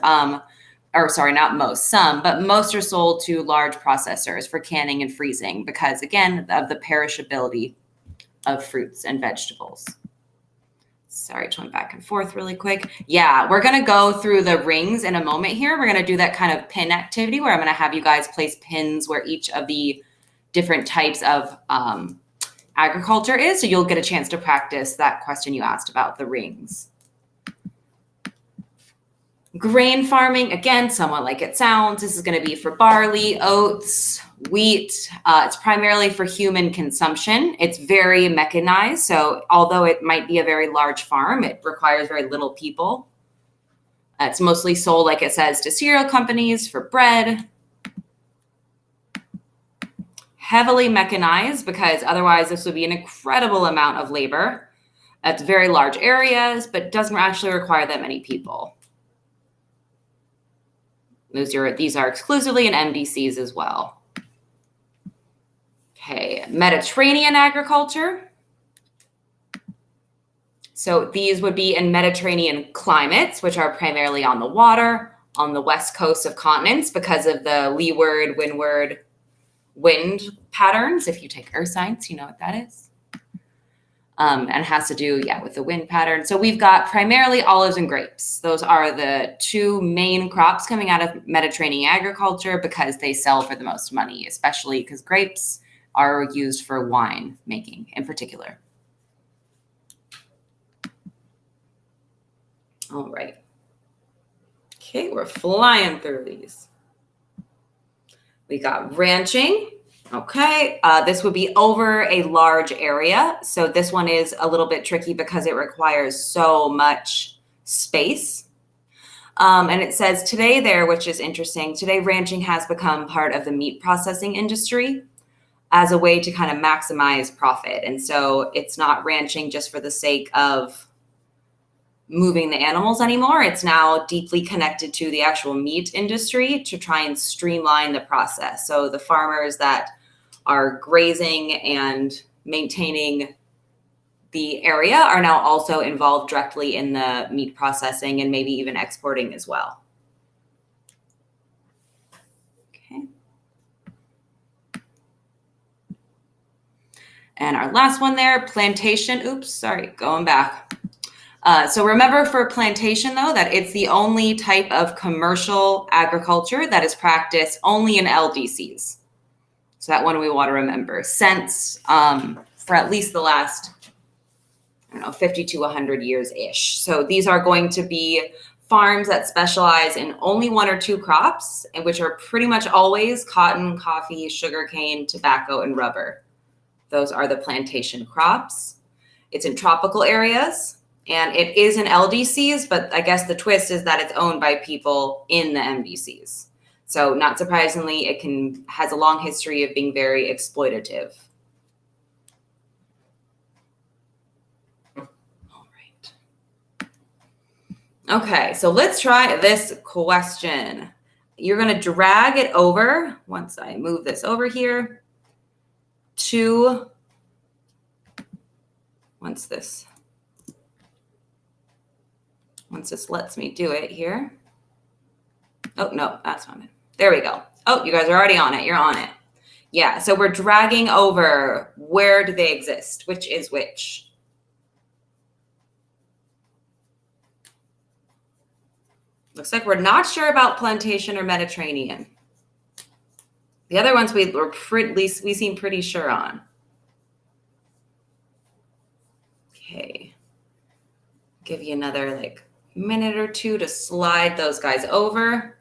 Or sorry, not most, some, but most are sold to large processors for canning and freezing because, again, of the perishability of fruits and vegetables. Sorry, just went back and forth really quick. Yeah, we're going to go through the rings in a moment here. We're going to do that kind of pin activity where I'm going to have you guys place pins where each of the different types of agriculture is, so you'll get a chance to practice that question you asked about the rings. Grain farming, again, somewhat like it sounds. This is going to be for barley, oats, wheat. It's primarily for human consumption. It's very mechanized. So although it might be a very large farm, it requires very little people. It's mostly sold, like it says, to cereal companies for bread. Heavily mechanized, because otherwise this would be an incredible amount of labor. It's very large areas, but doesn't actually require that many people. These are exclusively in MDCs as well. Okay, Mediterranean agriculture. So these would be in Mediterranean climates, which are primarily on the water, on the west coast of continents because of the leeward, windward, wind patterns. If you take earth science, you know what that is. And it has to do, with the wind pattern. So we've got primarily olives and grapes. Those are the two main crops coming out of Mediterranean agriculture because they sell for the most money, especially because grapes are used for wine making in particular. All right. Okay, we're flying through these. We got ranching. Okay, this would be over a large area. So this one is a little bit tricky because it requires so much space. And it says today there, which is interesting, today ranching has become part of the meat processing industry as a way to kind of maximize profit. And so it's not ranching just for the sake of moving the animals anymore. It's now deeply connected to the actual meat industry to try and streamline the process. So the farmers that are grazing and maintaining the area are now also involved directly in the meat processing and maybe even exporting as well. Okay. And our last one there, plantation. Oops, sorry, going back. So remember for plantation, though, that it's the only type of commercial agriculture that is practiced only in LDCs. So that one we want to remember since for at least the last, 50 to 100 years-ish. So these are going to be farms that specialize in only one or two crops, and which are pretty much always cotton, coffee, sugarcane, tobacco, and rubber. Those are the plantation crops. It's in tropical areas. And it is in LDCs, but I guess the twist is that it's owned by people in the MDCs. So not surprisingly, it has a long history of being very exploitative. All right. Okay, so let's try this question. You're going to drag it over, once I move this over here, once this lets me do it here. Oh, no, that's not it. There we go. Oh, you guys are already on it. You're on it. Yeah, so we're dragging over where do they exist, which is which. Looks like we're not sure about plantation or Mediterranean. The other ones we seem pretty sure on. Okay. Give you another minute or two to slide those guys over.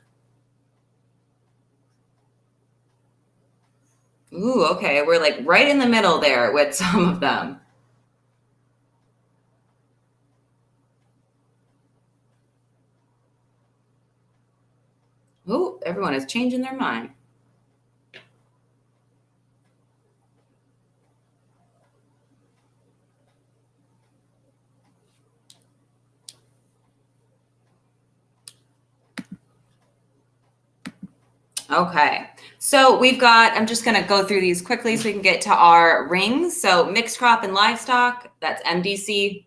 Ooh, okay. We're right in the middle there with some of them. Ooh, everyone is changing their mind. Okay, so we've got, I'm just going to go through these quickly so we can get to our rings. So mixed crop and livestock, that's MDC,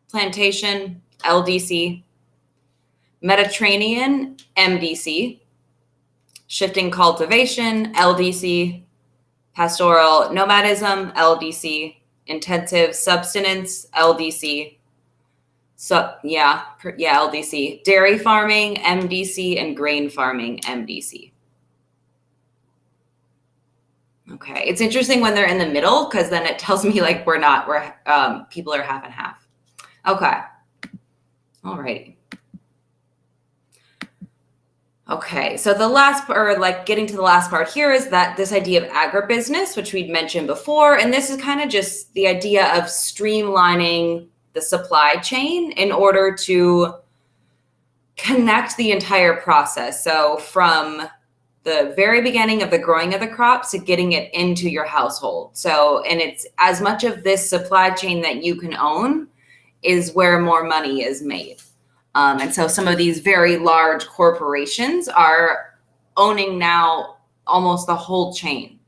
plantation, LDC, Mediterranean, MDC, shifting cultivation, LDC, pastoral nomadism, LDC, intensive subsistence, LDC, LDC, dairy farming, MDC, and grain farming, MDC. Okay, it's interesting when they're in the middle because then it tells me like we're people are half and half. Okay, all right. Okay, so the last, or like getting to the last part here is that this idea of agribusiness, which we'd mentioned before, and this is kind of just the idea of streamlining the supply chain in order to connect the entire process. So from the very beginning of the growing of the crops to getting it into your household. So, and it's as much of this supply chain that you can own is where more money is made. And so some of these very large corporations are owning now almost the whole chain.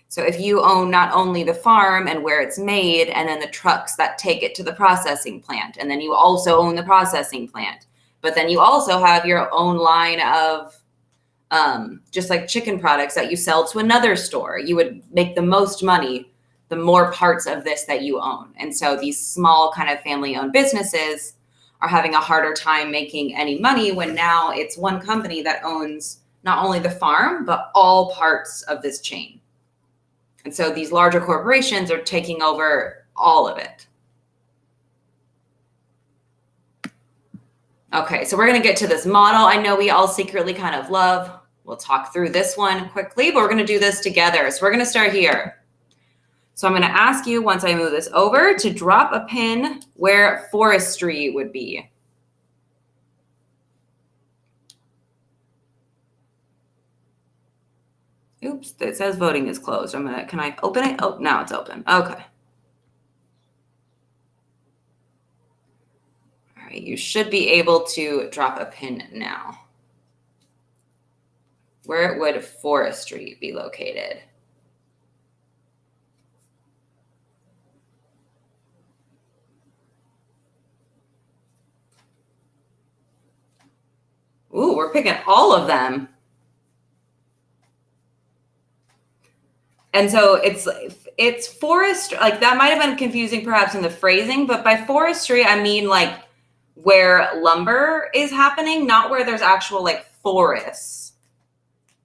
So if you own not only the farm and where it's made, and then the trucks that take it to the processing plant, and then you also own the processing plant, but then you also have your own line of just like chicken products that you sell to another store. You would make the most money the more parts of this that you own. And so these small kind of family-owned businesses are having a harder time making any money when now it's one company that owns not only the farm, but all parts of this chain. And so these larger corporations are taking over all of it. Okay, so we're going to get to this model I know we all secretly kind of love. We'll talk through this one quickly, but we're going to do this together. So we're going to start here. So I'm going to ask you, once I move this over, to drop a pin where forestry would be. Oops, it says voting is closed. Can I open it? Oh, now it's open. Okay. All right, you should be able to drop a pin now. Where would forestry be located? Ooh, we're picking all of them. And so it's forest, like that might have been confusing perhaps in the phrasing, but by forestry, I mean like where lumber is happening, not where there's actual like forests,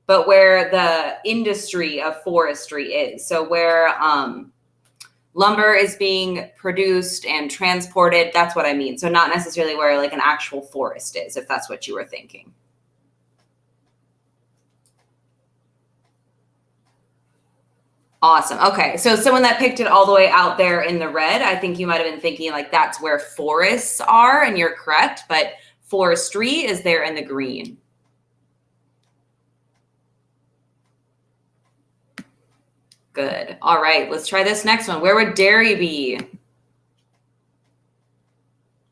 but where the industry of forestry is. So where lumber is being produced and transported, that's what I mean. So not necessarily where like an actual forest is, if that's what you were thinking. Awesome. Okay. So someone that picked it all the way out there in the red, I think you might have been thinking like that's where forests are, and you're correct, but forestry is there in the green. Good. All right, let's try this next one. Where would dairy be? I'm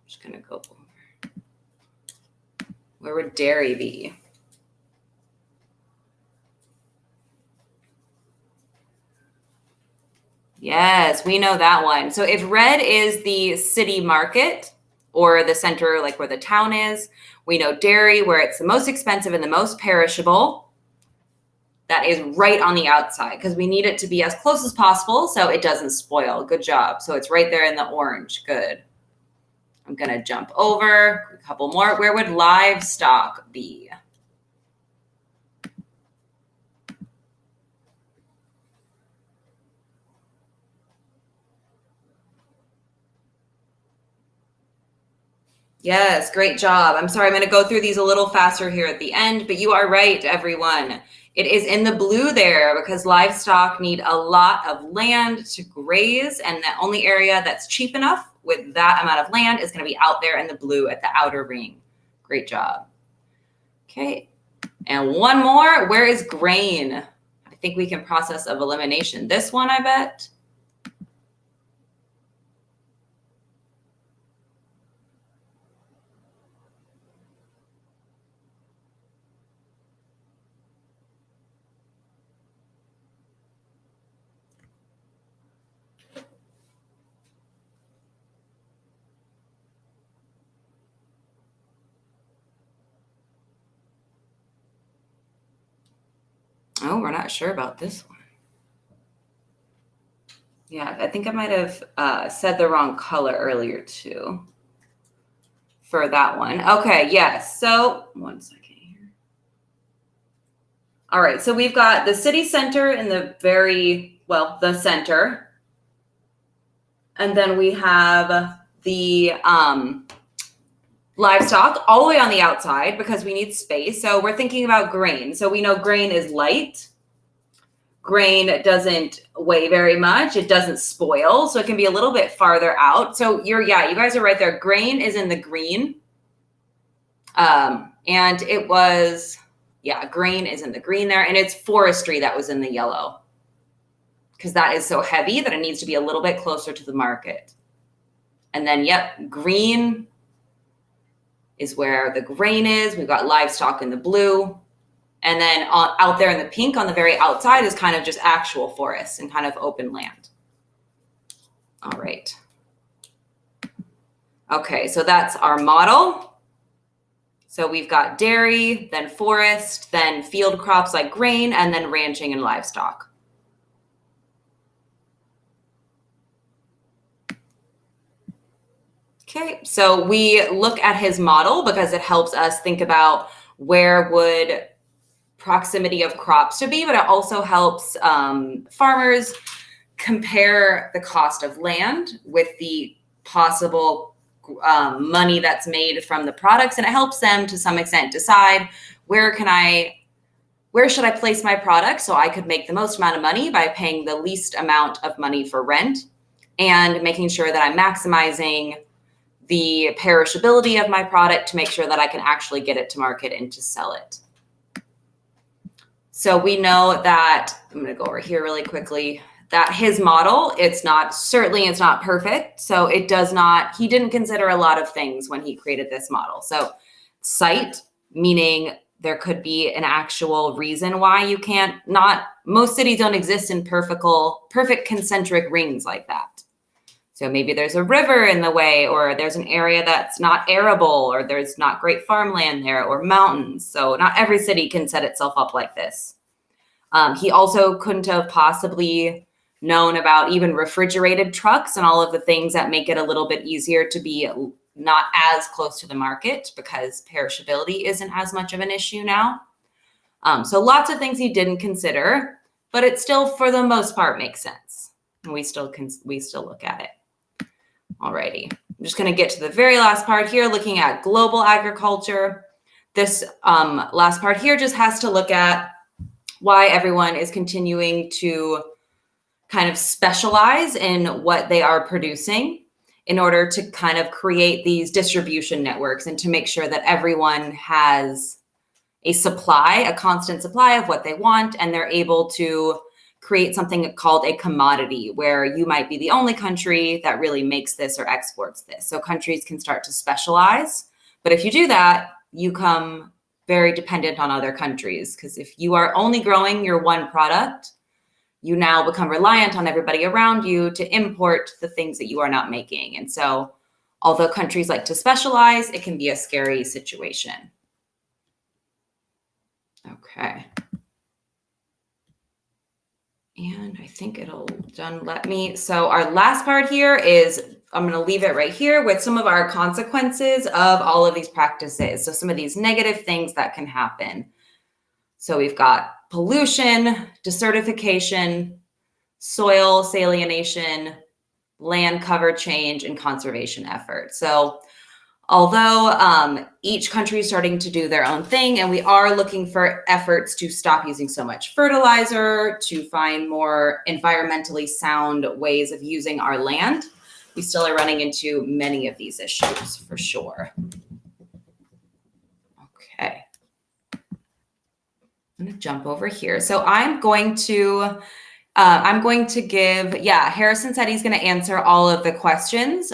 just going to go over. Where would dairy be? Yes, we know that one. So if red is the city market or the center, like where the town is, we know dairy, where it's the most expensive and the most perishable. That is right on the outside because we need it to be as close as possible so it doesn't spoil. Good job. So it's right there in the orange. Good. I'm going to jump over a couple more. Where would livestock be? Yes, great job. I'm sorry, I'm going to go through these a little faster here at the end, but you are right, everyone. It is in the blue there because livestock need a lot of land to graze, and the only area that's cheap enough with that amount of land is going to be out there in the blue at the outer ring. Great job. Okay, and one more. Where is grain? I think we can process of elimination. This one, I bet. Oh, we're not sure about this one. Yeah, I think I might have said the wrong color earlier too for that one. Okay, yes. So 1 second here. All right, so we've got the city center in the the center. And then we have the livestock all the way on the outside because we need space. So we're thinking about grain. So we know grain is light. Grain doesn't weigh very much. It doesn't spoil. So it can be a little bit farther out. So you guys are right there. Grain is in the green. And it was, grain is in the green there. And it's forestry that was in the yellow because that is so heavy that it needs to be a little bit closer to the market. And then, green is where the grain is. We've got livestock in the blue. And then out there in the pink on the very outside is kind of just actual forest and kind of open land. All right. Okay, so that's our model. So we've got dairy, then forest, then field crops like grain, and then ranching and livestock. Okay, so we look at his model because it helps us think about where would proximity of crops to be, but it also helps farmers compare the cost of land with the possible money that's made from the products, and it helps them to some extent decide where should I place my product so I could make the most amount of money by paying the least amount of money for rent and making sure that I'm maximizing the perishability of my product to make sure that I can actually get it to market and to sell it. So we know that, I'm going to go over here really quickly, that his model, it's not perfect. So he didn't consider a lot of things when he created this model. So site, meaning there could be an actual reason why you can't, most cities don't exist in perfect concentric rings like that. So maybe there's a river in the way, or there's an area that's not arable, or there's not great farmland there, or mountains. So not every city can set itself up like this. He also couldn't have possibly known about even refrigerated trucks and all of the things that make it a little bit easier to be not as close to the market because perishability isn't as much of an issue now. So lots of things he didn't consider, but it still, for the most part, makes sense. And we still look at it. Alrighty, I'm just going to get to the very last part here, looking at global agriculture. This last part here just has to look at why everyone is continuing to kind of specialize in what they are producing in order to kind of create these distribution networks and to make sure that everyone has a constant supply of what they want, and they're able to create something called a commodity where you might be the only country that really makes this or exports this. So countries can start to specialize. But if you do that, you come very dependent on other countries, because if you are only growing your one product, you now become reliant on everybody around you to import the things that you are not making. And so although countries like to specialize, it can be a scary situation. Okay. And I think it'll so our last part here is, I'm going to leave it right here with some of our consequences of all of these practices. So some of these negative things that can happen. So we've got pollution, desertification, soil alienation, land cover change, and conservation efforts. So although each country is starting to do their own thing, and we are looking for efforts to stop using so much fertilizer, to find more environmentally sound ways of using our land, we still are running into many of these issues for sure. Okay. I'm going to jump over here. So I'm going to give, Harrison said he's going to answer all of the questions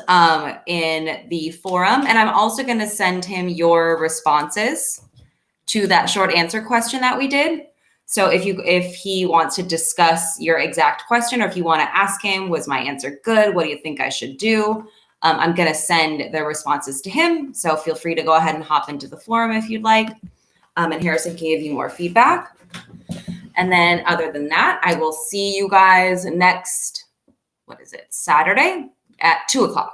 in the forum. And I'm also going to send him your responses to that short answer question that we did. So if he wants to discuss your exact question, or if you want to ask him, was my answer good? What do you think I should do? I'm going to send the responses to him. So feel free to go ahead and hop into the forum if you'd like. And Harrison can give you more feedback. And then other than that, I will see you guys next, Saturday at 2:00.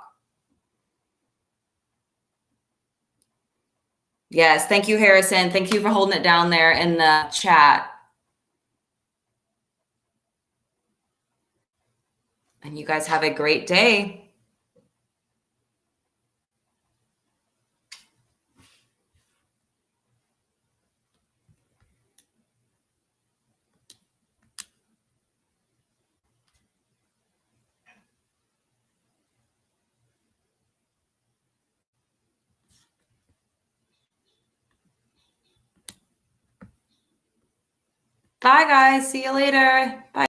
Yes, thank you, Harrison. Thank you for holding it down there in the chat. And you guys have a great day. Bye, guys. See you later. Bye.